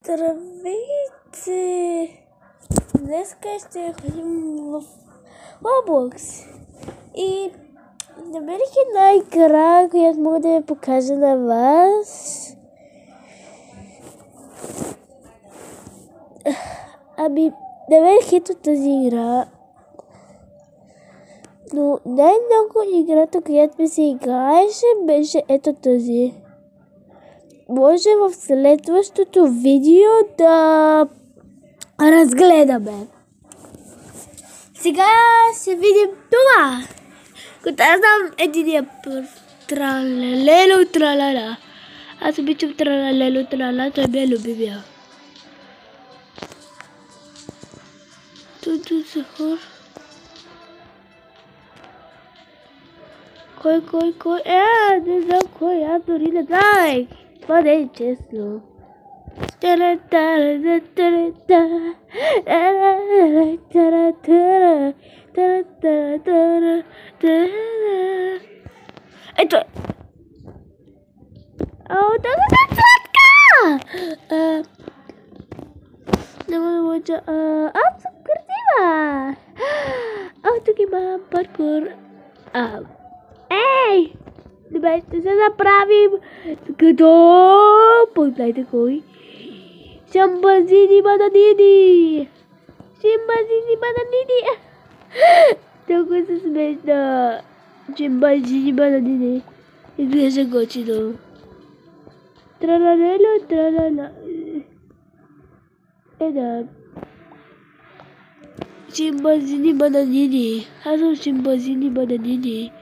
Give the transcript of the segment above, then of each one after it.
Здравейте! Днес ще ходим в Roblox и намерих една игра, която мога да я покажа на вас. Намерих ето тази игра, но най-много играта, която ми се играеше, беше ето тази. Може в следващото видео да разгледаме. Сега ще видим това. Като аз знам единия тралелело тралала. Аз обичам тралелело тралала, той ми е любимия. Туду са хора. Кой? Не знам кой, аз дори не знаех. Това не е честно. Ето е. Тази е сладка! Няма да лъжа. Аз съм красива! Тук има паркур. Ей! Добре, ще се направим като... Погледайте кой. Шимпанзини бананини! Толкова се смешно. Шимпанзини бананини. Изглежда готино. Тралалело, тралала. Да. Шимпанзини бананини. Аз съм шимпанзини бананини.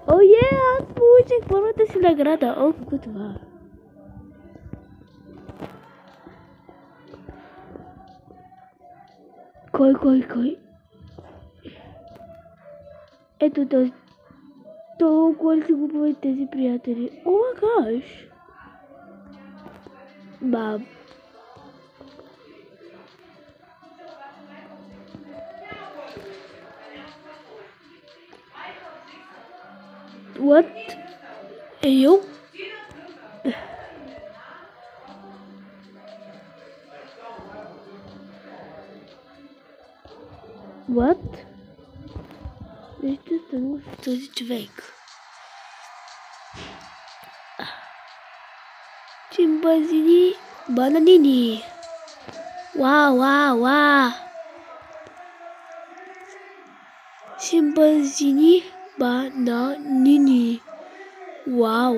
Аз получих първата си награда. Какво това? Кой? Ето този. Толкова ли си го правят тези приятели? О, гаш! Бам. What? Eyo? What? Нещо стана с този човек. Шимпанзини бананини. Вау. Шимпанзини бананини. Вау.